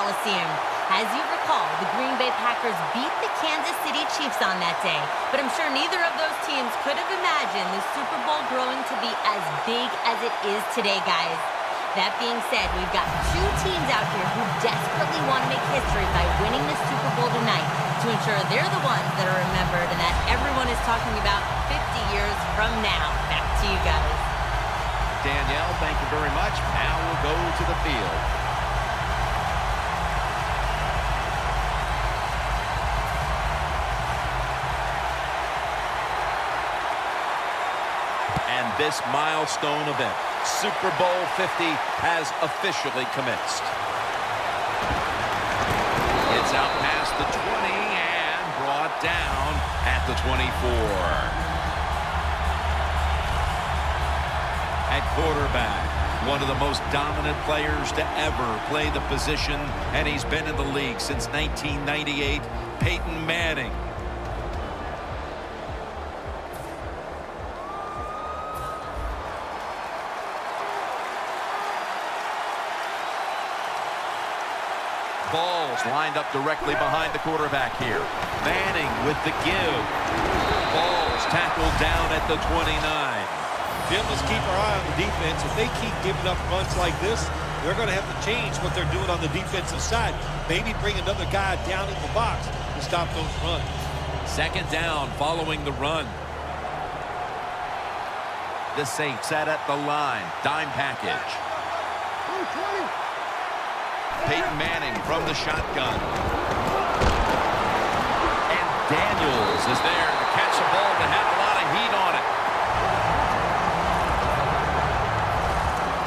Coliseum. As you recall, the Green Bay Packers beat the Kansas City Chiefs on that day, but I'm sure neither of those teams could have imagined the Super Bowl growing to be as big as it is today, guys. That being said, we've got two teams out here who desperately want to make history by winning the Super Bowl tonight to ensure they're the ones that are remembered and that everyone is talking about 50 years from now. Back to you guys. Danielle, thank you very much. Now we'll go to the field. And this milestone event, Super Bowl 50, has officially commenced. It's out past the 20 and brought down at the 24. At quarterback, one of the most dominant players to ever play the position, and he's been in the league since 1998, Peyton Manning. Ball's lined up directly behind the quarterback here. Manning with the give. Ball's tackled down at the 29. Jim, let's keep our eye on the defense. If they keep giving up runs like this, they're going to have to change what they're doing on the defensive side. Maybe bring another guy down in the box to stop those runs. Second down following the run. The Saints set at the line. Dime package. Peyton Manning from the shotgun. And Daniels is there to catch a ball that had a lot of heat on it.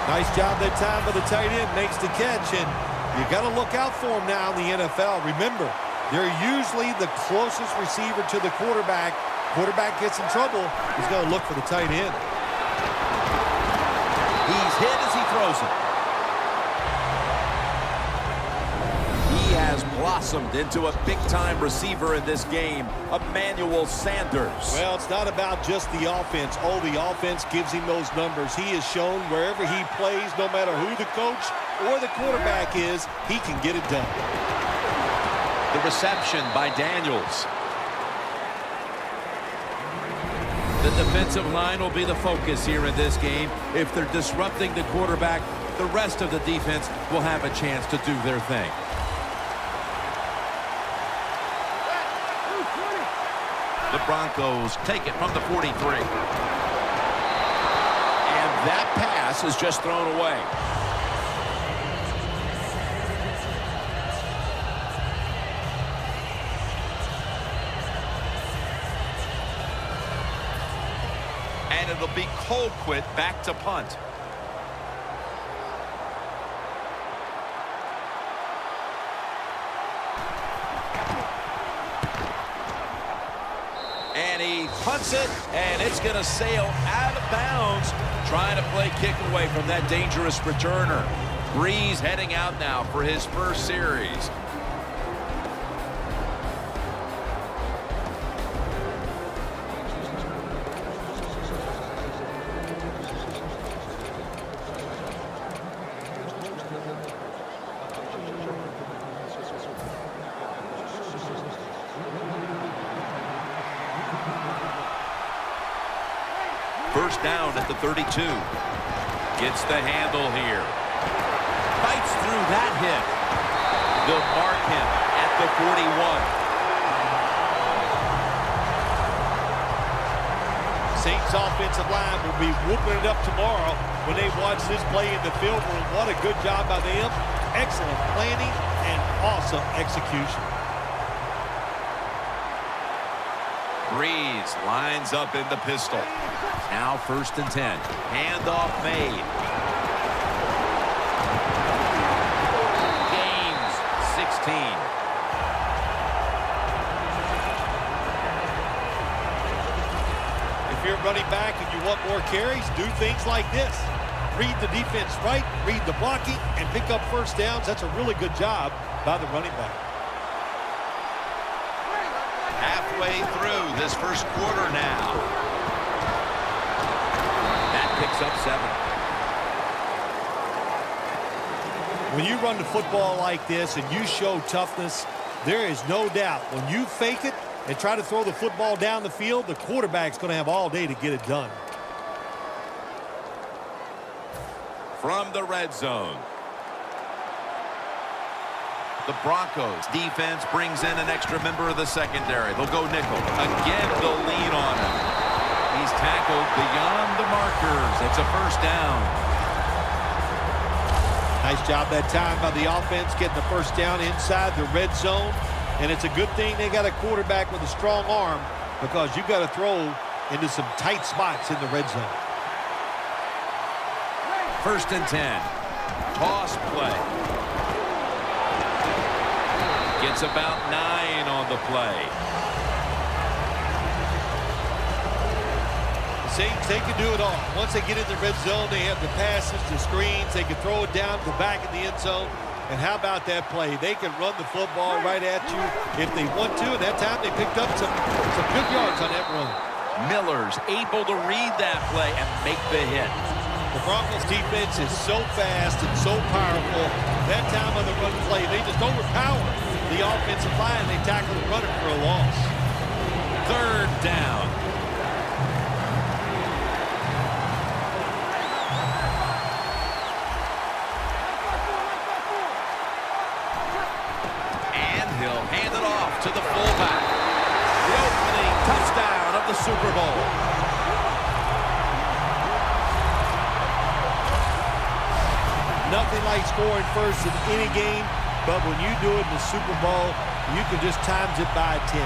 Nice job that time by the tight end. Makes the catch, and you got to look out for him now in the NFL. Remember, they're usually the closest receiver to the quarterback. Quarterback gets in trouble, he's going to look for the tight end. He's hit as he throws it. He has blossomed into a big-time receiver in this game, Emmanuel Sanders. Well, it's not about just the offense. Oh, the offense gives him those numbers. He has shown wherever he plays, no matter who the coach or the quarterback is, he can get it done. The reception by Daniels. The defensive line will be the focus here in this game. If they're disrupting the quarterback, the rest of the defense will have a chance to do their thing. The Broncos take it from the 43. And that pass is just thrown away. And it'll be Colquitt back to punt. And he punts it, and it's going to sail out of bounds, trying to play kick away from that dangerous returner. Breeze heading out now for his first series. First down at the 32. Gets the handle here. Fights through that hit. They'll mark him at the 41. Saints offensive line will be whooping it up tomorrow when they watch this play in the film room. What a good job by them. Excellent planning and awesome execution. Breeze lines up in the pistol. Now first and 10. Handoff made. Gains 16. If you're running back and you want more carries, do things like this. Read the defense right, read the blocking, and pick up first downs. That's a really good job by the running back. Halfway through this first quarter now. That picks up 7. When you run the football like this and you show toughness, there is no doubt when you fake it and try to throw the football down the field, the quarterback's going to have all day to get it done. From the red zone, the Broncos defense brings in an extra member of the secondary. They'll go nickel. Again, they'll lean on him. He's tackled beyond the markers. It's a first down. Nice job that time by the offense getting the first down inside the red zone. And it's a good thing they got a quarterback with a strong arm because you got to throw into some tight spots in the red zone. 1st and 10. Toss play. Gets about 9 on the play. The Saints, they can do it all. Once they get in the red zone, they have the passes, the screens. They can throw it down to the back of the end zone. And how about that play? They can run the football right at you if they want to. And that time they picked up some good yards on that run. Miller's able to read that play and make the hit. The Broncos defense is so fast and so powerful. That time on the run play, they just overpower the offensive line. They tackle the runner for a loss. 3rd down. And he'll hand it off to the fullback. The opening touchdown of the Super Bowl. Nothing like scoring first in any game, but when you do it in the Super Bowl, you can just times it by 10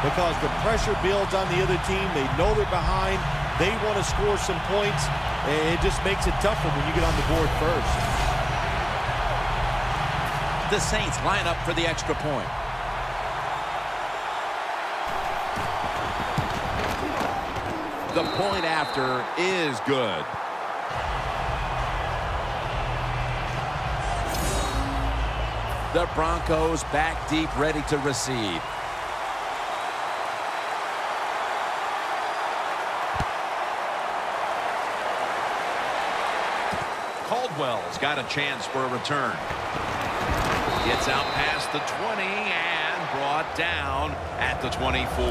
because the pressure builds on the other team. They know they're behind. They want to score some points. It just makes it tougher when you get on the board first. The Saints line up for the extra point. The point after is good. The Broncos back deep, ready to receive. Caldwell's got a chance for a return. Gets out past the 20 and brought down at the 24.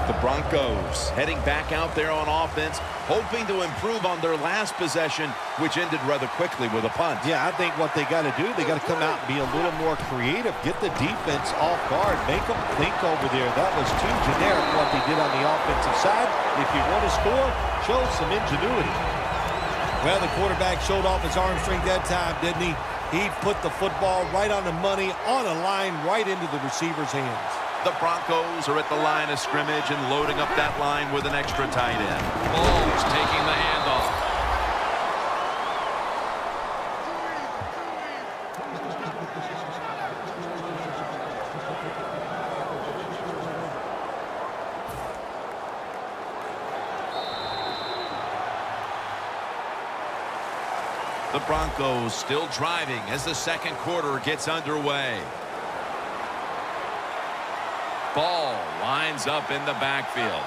The Broncos heading back out there on offense, hoping to improve on their last possession, which ended rather quickly with a punt. Yeah, I think what they got to do, they got to come out and be a little more creative, get the defense off guard, make them think over there. That was too generic what they did on the offensive side. If you want to score, show some ingenuity. Well, the quarterback showed off his arm strength that time, didn't he? He put the football right on the money, on a line, right into the receiver's hands. The Broncos are at the line of scrimmage and loading up that line with an extra tight end. Bowles taking the handoff. The Broncos still driving as the second quarter gets underway. Ball lines up in the backfield.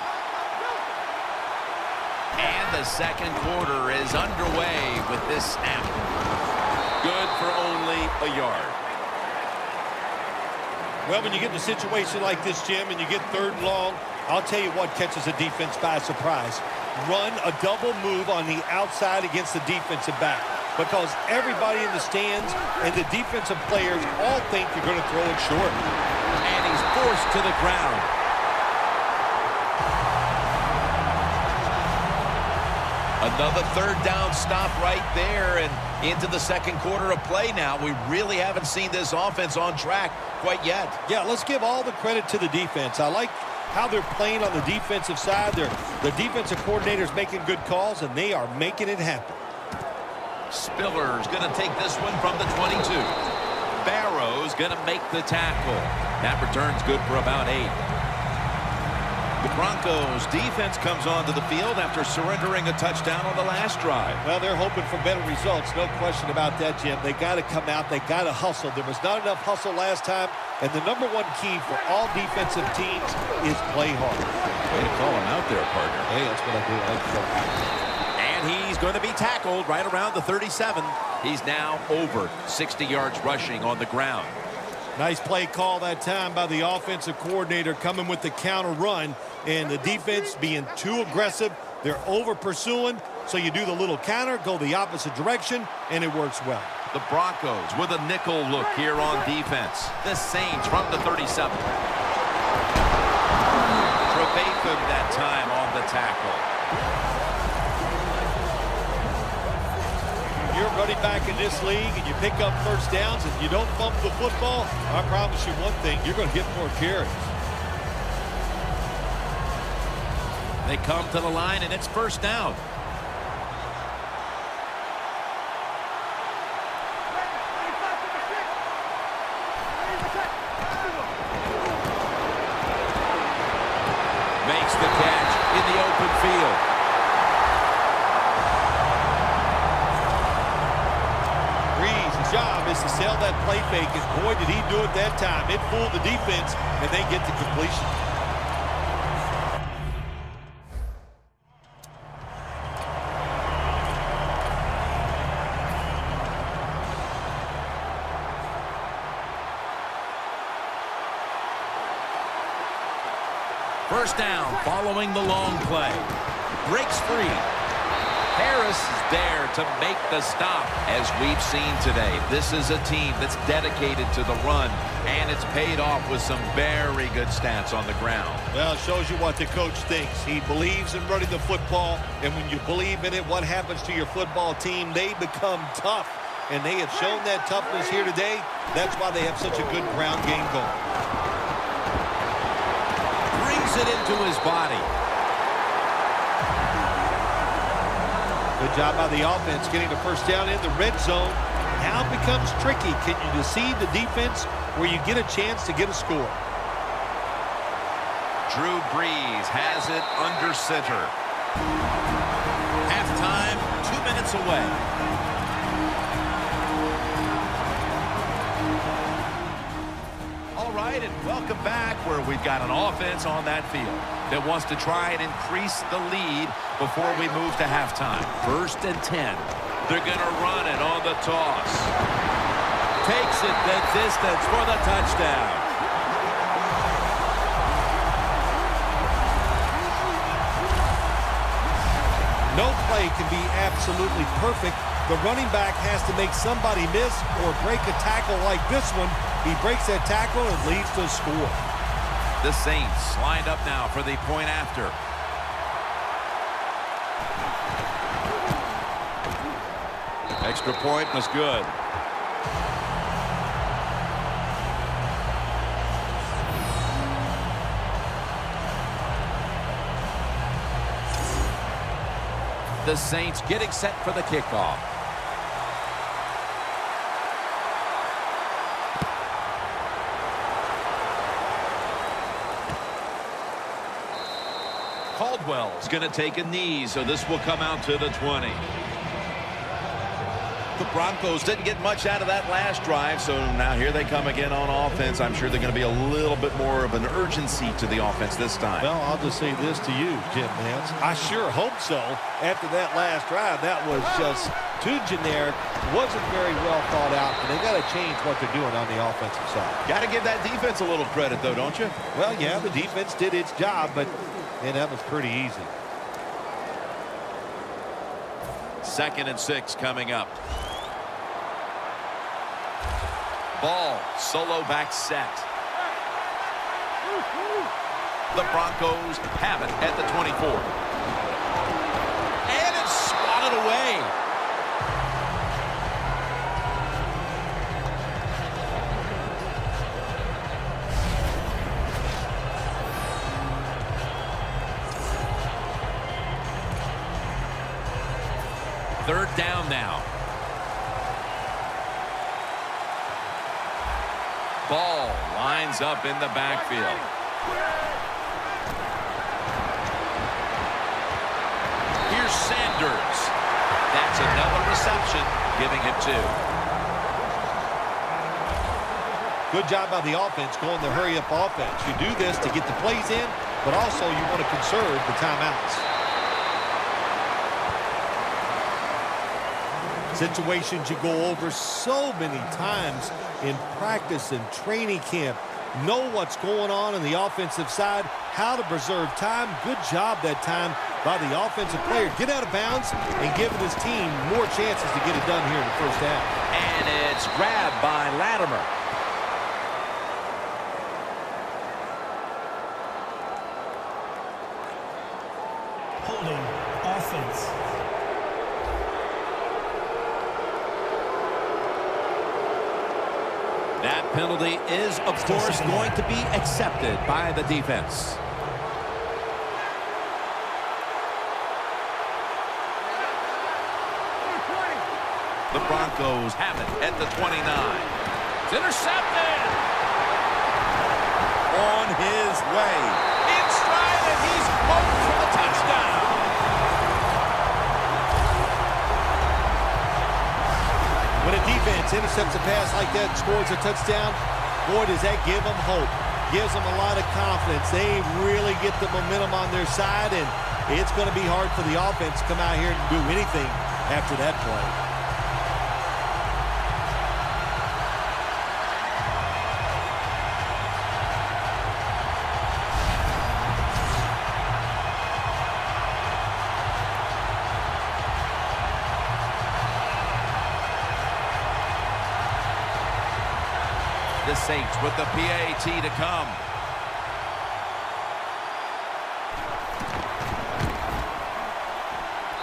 And the second quarter is underway with this snap. Good for only a yard. Well, when you get in a situation like this, Jim, and you get 3rd and long, I'll tell you what catches a defense by surprise. Run a double move on the outside against the defensive back. Because everybody in the stands and the defensive players all think you're going to throw it short. And he's forced to the ground. Another 3rd down stop right there and into the second quarter of play now. We really haven't seen this offense on track quite yet. Yeah, let's give all the credit to the defense. I like how they're playing on the defensive side. The defensive coordinator's making good calls, and they are making it happen. Spiller's going to take this one from the 22. Barrow's going to make the tackle. That return's good for about 8. The Broncos defense comes onto the field after surrendering a touchdown on the last drive. Well, they're hoping for better results. No question about that, Jim. They got to come out. They got to hustle. There was not enough hustle last time. And the #1 key for all defensive teams is play hard. Way to call him out there, partner. Hey, that's what I do. I like to. And And he's going to be tackled right around the 37. He's now over 60 yards rushing on the ground. Nice play call that time by the offensive coordinator, coming with the counter run, and the defense being too aggressive. They're over pursuing, so you do the little counter, go the opposite direction, and it works well. The Broncos with a nickel look here on defense. The Saints from the 37. Trevathan that time on the tackle. You're running back in this league and you pick up first downs and you don't bump the football, I promise you one thing, you're going to get more carries. They come to the line and it's first down. Makes the catch in the open field. Job is to sell that play fake, and boy did he do it that time. It fooled the defense and they get the completion. First down following the long play. Breaks free. Harris is there to make the stop. As we've seen today, this is a team that's dedicated to the run, and it's paid off with some very good stats on the ground. Well, it shows you what the coach thinks. He believes in running the football, and when you believe in it, what happens to your football team? They become tough, and they have shown that toughness here today. That's why they have such a good ground game going. Brings it into his body. Good job by the offense getting the first down in the red zone. Now it becomes tricky. Can you deceive the defense where you get a chance to get a score? Drew Brees has it under center. Halftime, 2 minutes away. All right, and welcome back where we've got an offense on that field that wants to try and increase the lead before we move to halftime. 1st and 10. They're going to run it on the toss. Takes it the distance for the touchdown. No play can be absolutely perfect. The running back has to make somebody miss or break a tackle like this one. He breaks that tackle and leads to a score. The Saints lined up now for the point after. Extra point was good. The Saints getting set for the kickoff. Caldwell's going to take a knee, so this will come out to the 20. The Broncos didn't get much out of that last drive, so now here they come again on offense. I'm sure they're going to be a little bit more of an urgency to the offense this time. Well, I'll just say this to you, Jim Nance. I sure hope so. After that last drive, that was just too generic, wasn't very well thought out, and they got to change what they're doing on the offensive side. Got to give that defense a little credit, though, don't you? Well, yeah, the defense did its job, but that was pretty easy. 2nd and 6 coming up. Ball, solo back set. The Broncos have it at the 24. And it's swatted away. Third down now. Ball lines up in the backfield. Here's Sanders. That's another reception, giving him 2. Good job by the offense going the hurry-up offense. You do this to get the plays in, but also you want to conserve the timeouts. Situations you go over so many times in practice and training camp. Know what's going on the offensive side, how to preserve time. Good job that time by the offensive player. Get out of bounds and giving his team more chances to get it done here in the first half. And it's grabbed by Latimer. Holding offense. That penalty is, of course, going to be accepted by the defense. The Broncos have it at the 29. It's intercepted. On his way. In stride, and he's home for the touchdown. When a defense intercepts a pass like that and scores a touchdown, boy, does that give them hope. Gives them a lot of confidence. They really get the momentum on their side, and it's going to be hard for the offense to come out here and do anything after that play. The Saints with the PAT to come.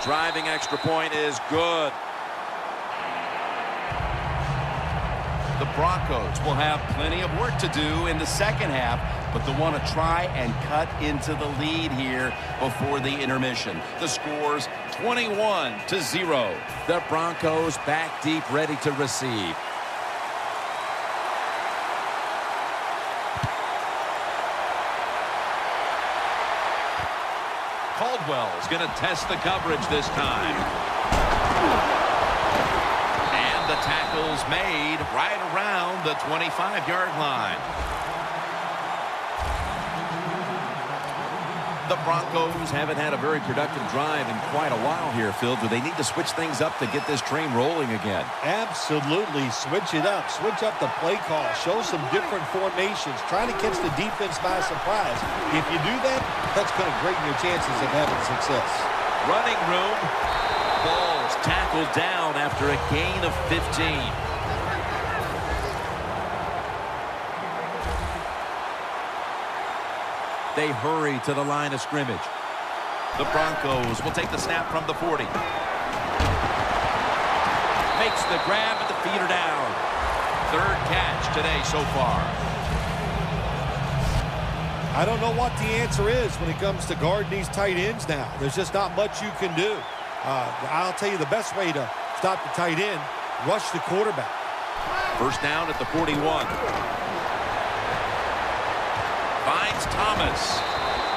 Driving extra point is good. The Broncos will have plenty of work to do in the second half, but they'll want to try and cut into the lead here before the intermission. The score's 21-0. The Broncos back deep, ready to receive. Caldwell's going to test the coverage this time. And the tackle's made right around the 25-yard line. The Broncos haven't had a very productive drive in quite a while here, Phil. Do they need to switch things up to get this train rolling again? Absolutely. Switch it up. Switch up the play call. Show some different formations. Trying to catch the defense by surprise. If you do that, that's going to greaten your chances of having success. Running room. Ball's tackled down after a gain of 15. They hurry to the line of scrimmage. The Broncos will take the snap from the 40. Makes the grab and the feet are down. Third catch today so far. I don't know what the answer is when it comes to guarding these tight ends now. There's just not much you can do. I'll tell you the best way to stop the tight end, rush the quarterback. First down at the 41. Finds Thomas.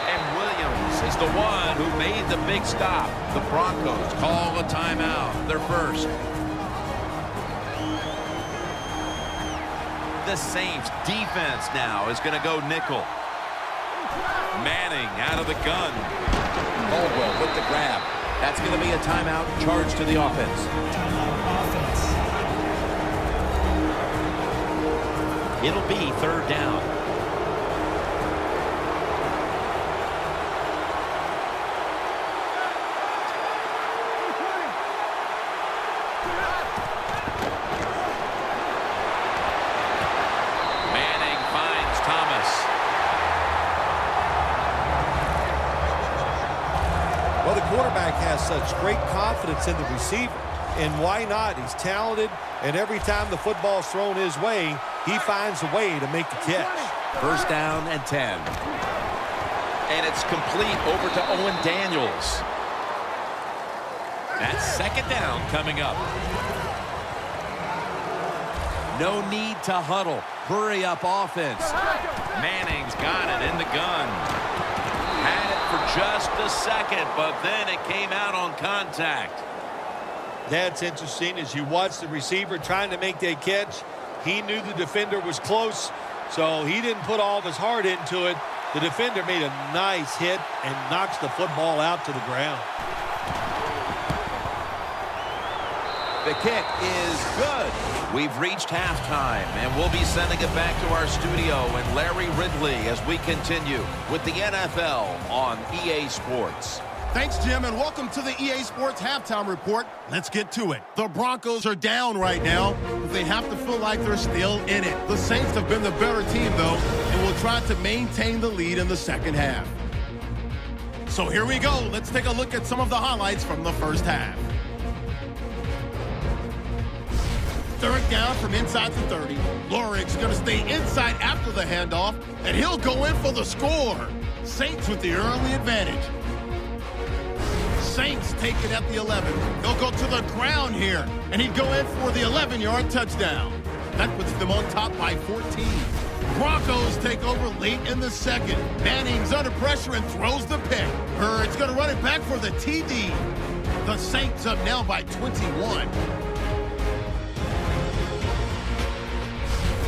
And Williams is the one who made the big stop. The Broncos call a timeout. Their first. The Saints defense now is going to go nickel. Manning out of the gun. Caldwell with the grab. That's going to be a timeout charge to the offense. Timeout offense. It'll be third down. Manning finds Thomas. Well, the quarterback has such great confidence in the receiver. And why not? He's talented, and every time the football's thrown his way, he finds a way to make the catch. First down and 10. And it's complete over to Owen Daniels. That's second down coming up. No need to huddle. Hurry up offense. Manning's got it in the gun. Had it for just a second, but then it came out on contact. That's interesting. As you watch the receiver trying to make that catch, he knew the defender was close, so he didn't put all of his heart into it. The defender made a nice hit and knocks the football out to the ground. The kick is good. We've reached halftime, and we'll be sending it back to our studio and Larry Ridley as we continue with the NFL on EA Sports. Thanks, Jim, and welcome to the EA Sports Halftime Report. Let's get to it. The Broncos are down right now, but they have to feel like they're still in it. The Saints have been the better team, though, and will try to maintain the lead in the second half. So here we go. Let's take a look at some of the highlights from the first half. Third down from inside the 30. Lorig's going to stay inside after the handoff, and he'll go in for the score. Saints with the early advantage. Saints take it at the 11. They'll go to the ground here, and he'd go in for the 11-yard touchdown. That puts them on top by 14. Broncos take over late in the second. Manning's under pressure and throws the pick. Hurd's going to run it back for the TD. The Saints up now by 21.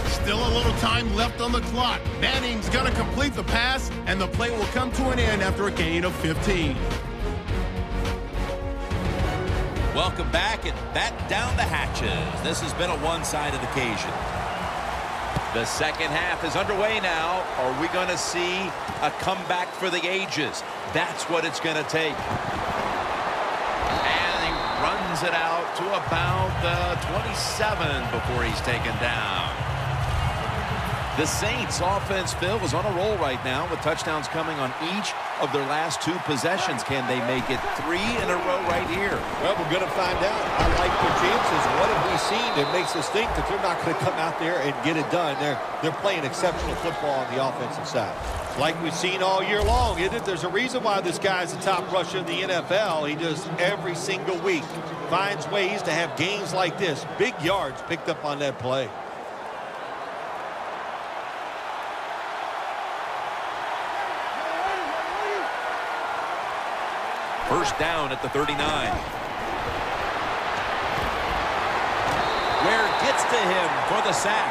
Still a little time left on the clock. Manning's going to complete the pass, and the play will come to an end after a gain of 15. Welcome back, and back down the hatches. This has been a one-sided occasion. The second half is underway now. Are we going to see a comeback for the ages? That's what it's going to take. And he runs it out to about the 27 before he's taken down. The Saints offense, Phil, is on a roll right now with touchdowns coming on each of their last two possessions. Can they make it 3 in a row right here? Well, we're going to find out. I like their chances. What have we seen that makes us think that they're not going to come out there and get it done? They're playing exceptional football on the offensive side. Like we've seen all year long, isn't it? There's a reason why this guy's the top rusher in the NFL. He just every single week finds ways to have games like this. Big yards picked up on that play. First down at the 39. Where it gets to him for the sack.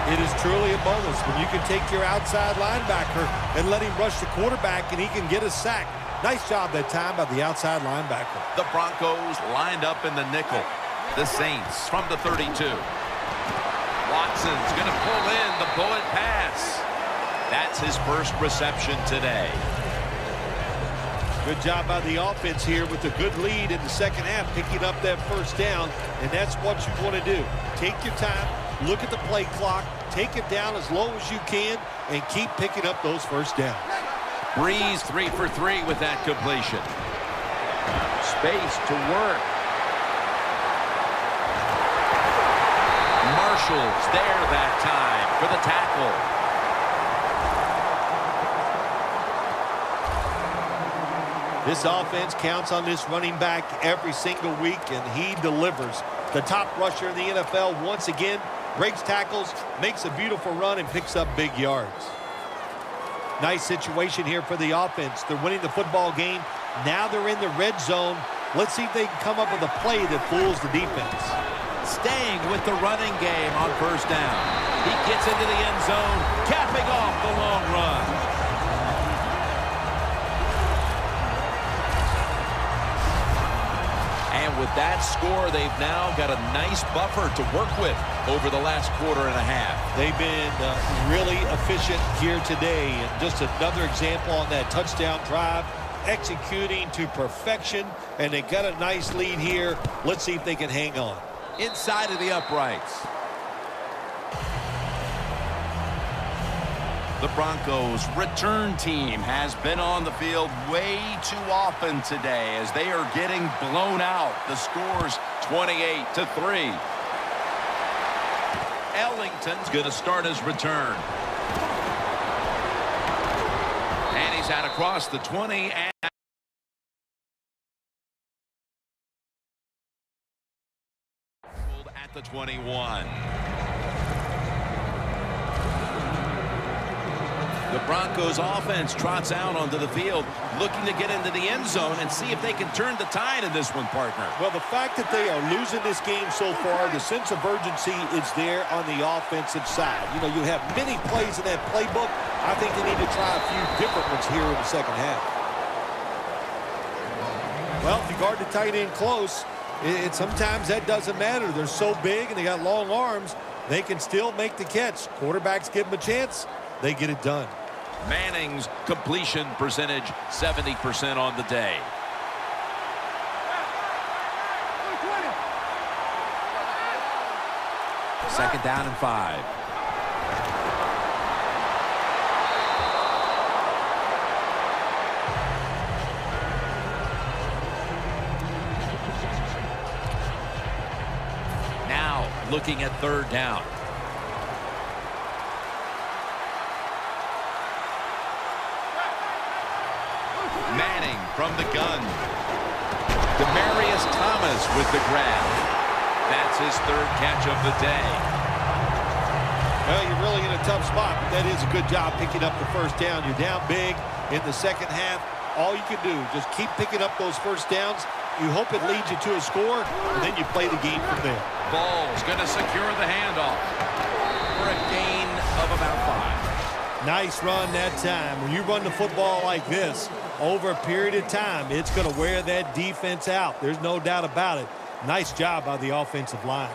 It is truly a bonus when you can take your outside linebacker and let him rush the quarterback and he can get a sack. Nice job that time by the outside linebacker. The Broncos lined up in the nickel. The Saints from the 32. Watson's going to pull in the bullet pass. That's his first reception today. Good job by the offense here with a good lead in the second half, picking up that first down, and that's what you want to do. Take your time, look at the play clock, take it down as low as you can, and keep picking up those first downs. Breeze 3 for 3 with that completion. Space to work. Marshall's there that time for the tackle. This offense counts on this running back every single week, and he delivers. The top rusher in the NFL once again breaks tackles, makes a beautiful run, and picks up big yards. Nice situation here for the offense. They're winning the football game. Now they're in the red zone. Let's see if they can come up with a play that fools the defense. Staying with the running game on first down. He gets into the end zone, capping off the long run. And with that score, they've now got a nice buffer to work with over the last quarter and a half. They've been really efficient here today. And just another example on that touchdown drive, executing to perfection. And they got a nice lead here. Let's see if they can hang on. Inside of the uprights. The Broncos return team has been on the field way too often today as they are getting blown out. The score's 28-3. Ellington's going to start his return. And he's out across the 20 and at the 21. The Broncos offense trots out onto the field, looking to get into the end zone and see if they can turn the tide in this one, partner. Well, the fact that they are losing this game so far, the sense of urgency is there on the offensive side. You know, you have many plays in that playbook. I think they need to try a few different ones here in the second half. Well, if you guard the tight end close, sometimes that doesn't matter. They're so big and they got long arms, they can still make the catch. Quarterbacks give them a chance, they get it done. Manning's completion percentage, 70% on the day. Second down and 5. Now looking at third down. Manning from the gun. Demaryius Thomas with the grab. That's his third catch of the day. Well, you're really in a tough spot, but that is a good job picking up the first down. You're down big in the second half. All you can do, just keep picking up those first downs. You hope it leads you to a score, and then you play the game from there. Ball's going to secure the handoff for a gain of about 5. Nice run that time. When you run the football like this, over a period of time, it's going to wear that defense out. There's no doubt about it. Nice job by the offensive line.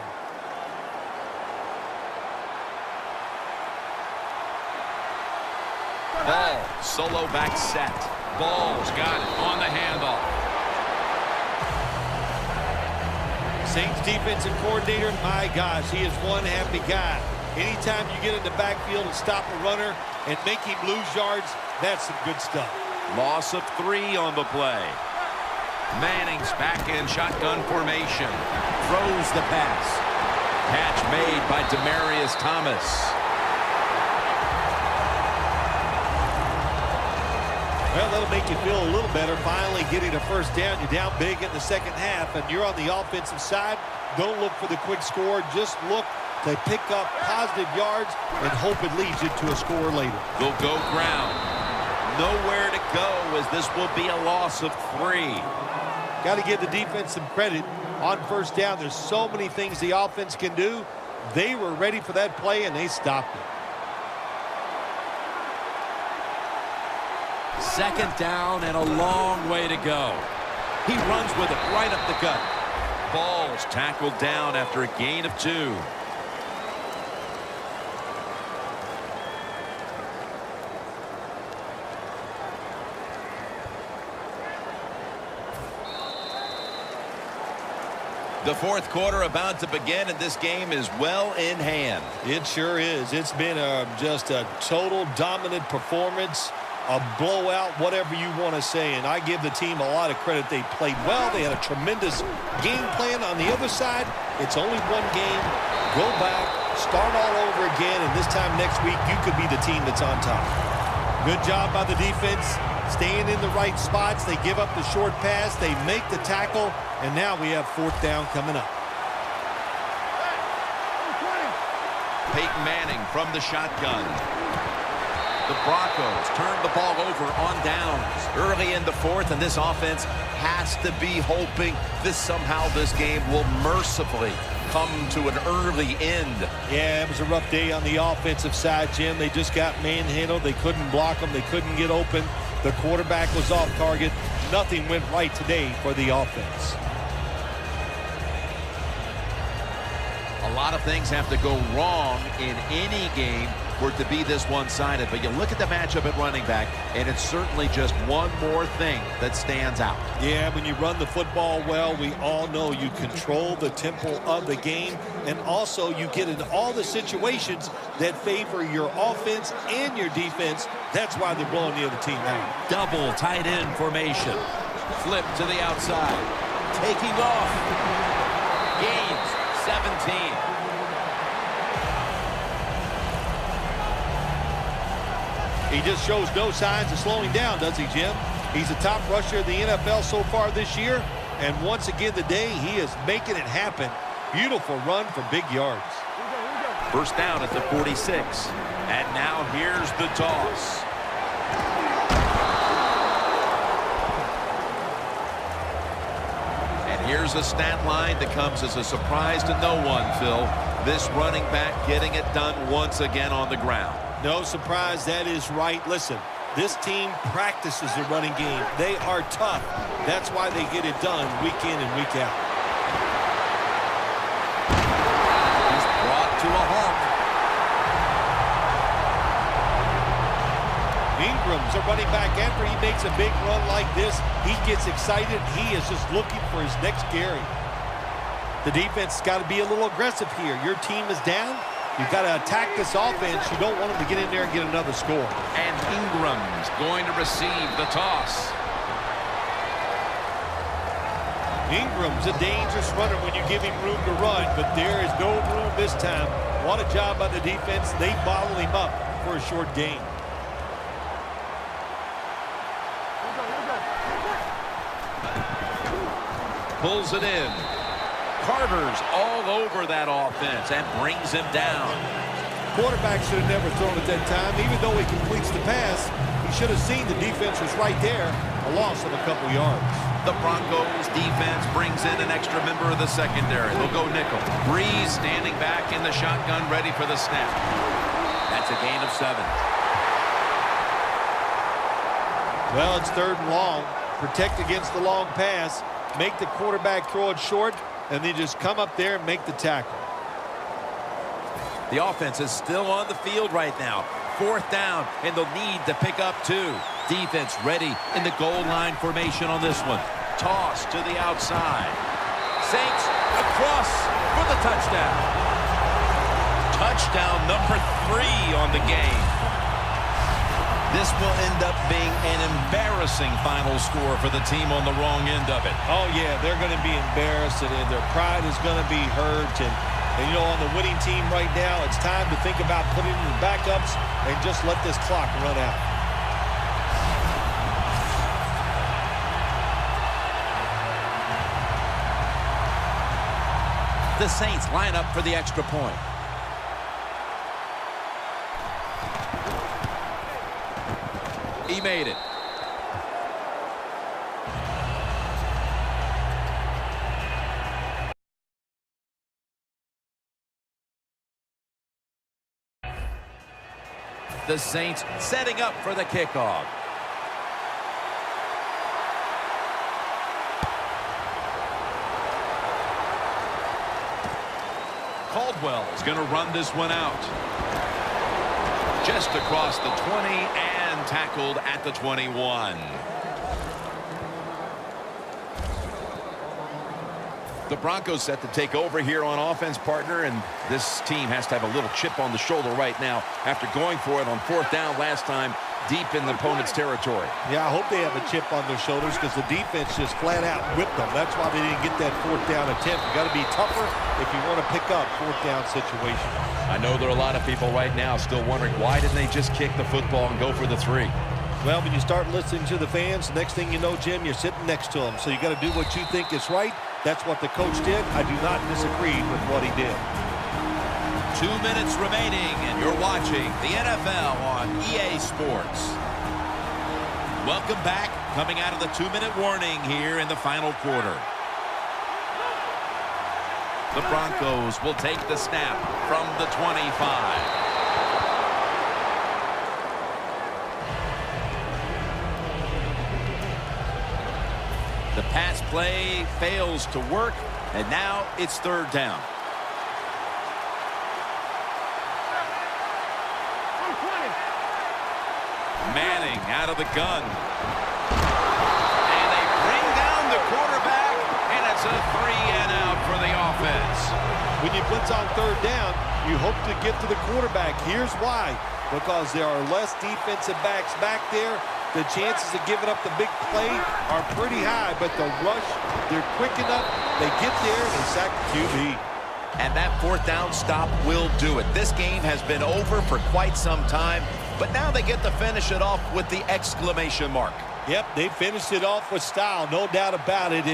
Ball, solo back set. Ball's got it on the handoff. Saints defensive coordinator, my gosh, he is one happy guy. Anytime you get in the backfield and stop a runner and make him lose yards, that's some good stuff. Loss of 3 on the play. Manning's back in shotgun formation. Throws the pass. Catch made by Demaryius Thomas. Well, that'll make you feel a little better finally getting a first down. You're down big in the second half, and you're on the offensive side. Don't look for the quick score. Just look to pick up positive yards and hope it leads you to a score later. They'll go ground. Nowhere to go as this will be a loss of 3. Got to give the defense some credit on first down. There's so many things the offense can do. They were ready for that play, and they stopped it. Second down and a long way to go. He runs with it right up the gut. Ball's tackled down after a gain of 2. The fourth quarter about to begin, and this game is well in hand. It sure is. It's been just a total dominant performance, a blowout, whatever you want to say. And I give the team a lot of credit. They played well. They had a tremendous game plan. On the other side, it's only one game. Go back, start all over again, and this time next week, you could be the team that's on top. Good job by the defense. Staying in the right spots. They give up the short pass. They make the tackle. And now we have fourth down coming up. Peyton Manning from the shotgun. The Broncos turn the ball over on downs early in the fourth, and this offense has to be hoping somehow this game will mercifully come to an early end. Yeah, it was a rough day on the offensive side, Jim. They just got manhandled. They couldn't block them. They couldn't get open. The quarterback was off target. Nothing went right today for the offense. A lot of things have to go wrong in any game for it to be this one-sided. But you look at the matchup at running back, and it's certainly just one more thing that stands out. Yeah, when you run the football well, we all know you control the tempo of the game, and also you get in all the situations that favor your offense and your defense. That's why they're blowing the other team out. Double tight end formation. Flip to the outside. Taking off. Gains 17. He just shows no signs of slowing down, does he, Jim? He's the top rusher of the NFL so far this year, and once again today, he is making it happen. Beautiful run for big yards. First down at the 46. And now here's the toss. And here's a stat line that comes as a surprise to no one, Phil. This running back getting it done once again on the ground. No surprise, that is right. Listen, This team practices the running game. They are tough. That's why they get it done week in and week out. He's brought to a halt. Ingram's a running back. After he makes a big run like this, he gets excited. He is just looking for his next carry. The defense has got to be a little aggressive here. Your team is down. You've got to attack this offense. You don't want them to get in there and get another score. And Ingram's going to receive the toss. Ingram's a dangerous runner when you give him room to run, but there is no room this time. What a job by the defense. They bottle him up for a short gain. Pulls it in. Carter's all over that offense and brings him down. Quarterback should have never thrown at that time. Even though he completes the pass, he should have seen the defense was right there. A loss of a couple yards. The Broncos defense brings in an extra member of the secondary. They'll go nickel. Breeze standing back in the shotgun, ready for the snap. That's a gain of 7. Well, it's 3rd and long. Protect against the long pass. Make the quarterback throw it short, and then just come up there and make the tackle. The offense is still on the field right now. 4th down, and they'll need to pick up 2. Defense ready in the goal line formation on this one. Toss to the outside. Saints across for the touchdown. Touchdown number 3 on the game. This will end up being an embarrassing final score for the team on the wrong end of it. Oh, yeah, they're going to be embarrassed, and their pride is going to be hurt. And, you know, on the winning team right now, it's time to think about putting in the backups and just let this clock run out. The Saints line up for the extra point. He made it. The Saints setting up for the kickoff. Caldwell is going to run this one out. Just across the 20 and tackled at the 21. The Broncos set to take over here on offense, partner, and this team has to have a little chip on the shoulder right now after going for it on 4th down last time deep in the opponent's territory. Yeah, I hope they have a chip on their shoulders because the defense just flat out whipped them. That's why they didn't get that 4th down attempt. You got to be tougher if you want to pick up 4th down situations. I know there are a lot of people right now still wondering why didn't they just kick the football and go for the 3? Well, when you start listening to the fans, the next thing you know, Jim, you're sitting next to them. So you got to do what you think is right. That's what the coach did. I do not disagree with what he did. 2 minutes remaining, and you're watching the NFL on EA Sports. Welcome back, coming out of the 2-minute warning here in the final quarter. The Broncos will take the snap from the 25. The pass play fails to work, and now it's 3rd down. Manning out of the gun. And they bring down the quarterback, and it's a 3-and-out for the offense. When you blitz on 3rd down, you hope to get to the quarterback. Here's why. Because there are less defensive backs back there. The chances of giving up the big play are pretty high, but the rush, they're quick enough. They get there and they sack the QB. And that 4th down stop will do it. This game has been over for quite some time, but now they get to finish it off with the exclamation mark. Yep, they finished it off with style, no doubt about it.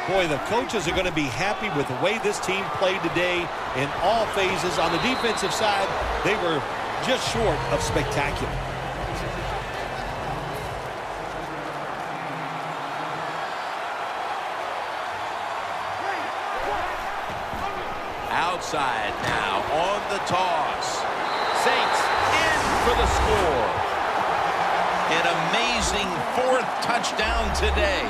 Boy, the coaches are going to be happy with the way this team played today in all phases. On the defensive side, they were just short of spectacular. Outside now on the toss. Saints in for the score. An amazing 4th touchdown today.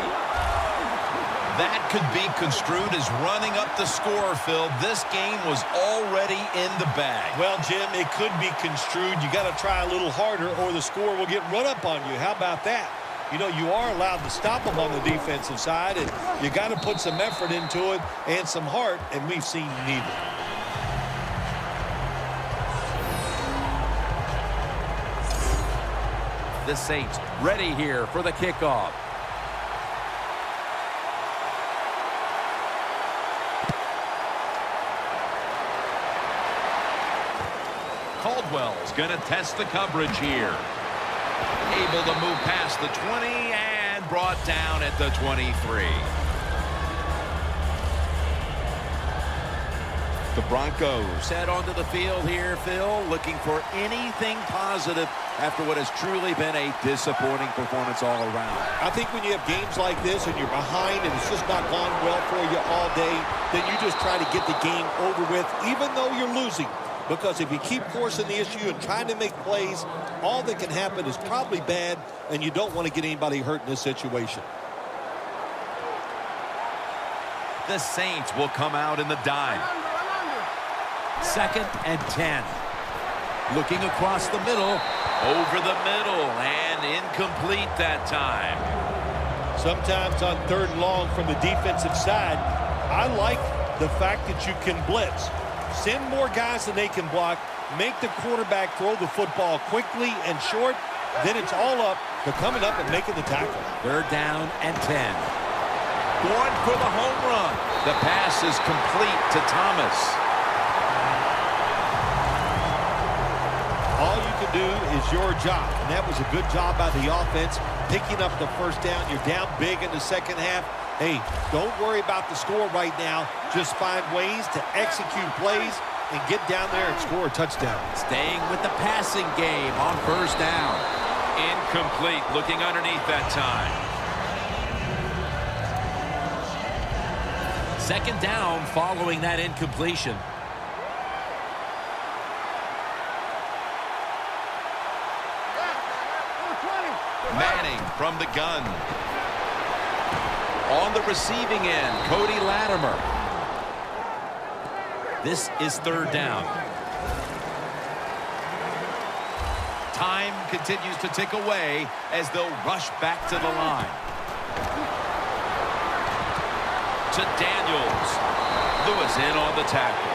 That could be construed as running up the score, Phil. This game was already in the bag. Well, Jim, it could be construed. You got to try a little harder or the score will get run up on you. How about that? You know, you are allowed to stop them on the defensive side, and you got to put some effort into it and some heart, and we've seen neither. The Saints ready here for the kickoff. Caldwell's going to test the coverage here. Able to move past the 20 and brought down at the 23. The Broncos head onto the field here, Phil, looking for anything positive after what has truly been a disappointing performance all around. I think when you have games like this and you're behind and it's just not gone well for you all day, then you just try to get the game over with, even though you're losing. Because if you keep forcing the issue and trying to make plays, all that can happen is probably bad, and you don't want to get anybody hurt in this situation. The Saints will come out in the dime. 2nd and 10. Looking across the middle, over the middle, and incomplete that time. Sometimes on 3rd and long from the defensive side, I like the fact that you can blitz. Send more guys than they can block. Make the quarterback throw the football quickly and short. Then it's all up to coming up and making the tackle. 3rd down and 10. Going for the home run. The pass is complete to Thomas. All you can do is your job. And that was a good job by the offense. Picking up the 1st down. You're down big in the 2nd half. Hey, don't worry about the score right now. Just find ways to execute plays and get down there and score a touchdown. Staying with the passing game on 1st down. Incomplete, looking underneath that time. 2nd down following that incompletion. Manning from the gun. On the receiving end, Cody Latimer. This is 3rd down. Time continues to tick away as they'll rush back to the line. To Daniels. Lewis in on the tackle.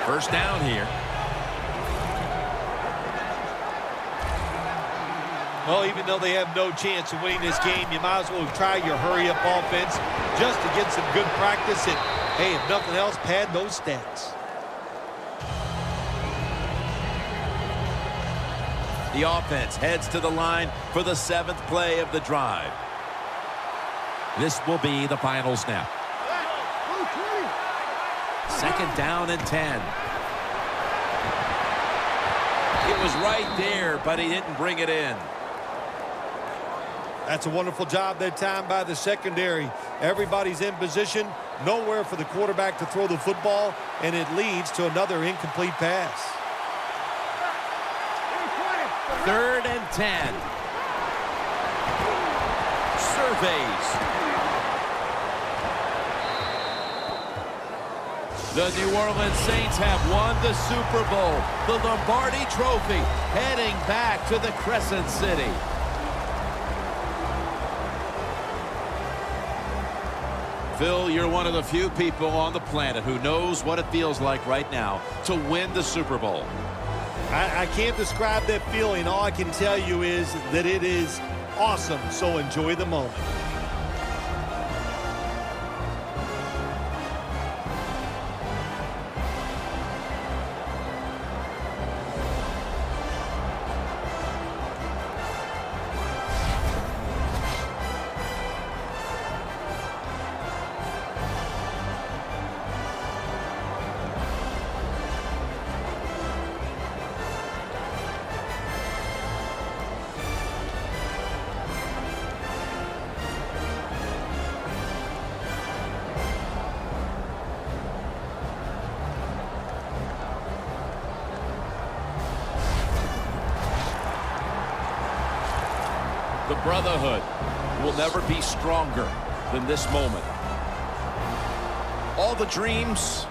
1st down here. Well, even though they have no chance of winning this game, you might as well try your hurry-up offense just to get some good practice. And, hey, if nothing else, pad those stats. The offense heads to the line for the 7th play of the drive. This will be the final snap. 2nd down and 10. It was right there, but he didn't bring it in. That's a wonderful job that time by the secondary. Everybody's in position, nowhere for the quarterback to throw the football, and it leads to another incomplete pass. 3rd and 10. Surveys. The New Orleans Saints have won the Super Bowl, the Lombardi Trophy, heading back to the Crescent City. Phil, you're one of the few people on the planet who knows what it feels like right now to win the Super Bowl. I can't describe that feeling. All I can tell you is that it is awesome, so enjoy the moment. The brotherhood will never be stronger than this moment. All the dreams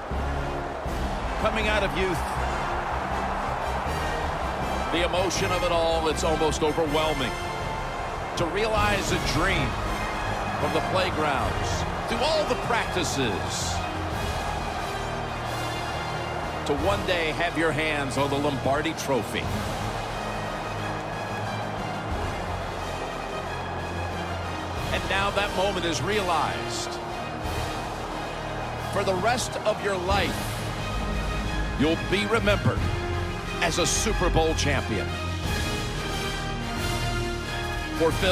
coming out of youth. The emotion of it all, it's almost overwhelming. To realize a dream from the playgrounds, through all the practices, to one day have your hands on the Lombardi Trophy. And now that moment is realized. For the rest of your life, you'll be remembered as a Super Bowl champion. For Phil.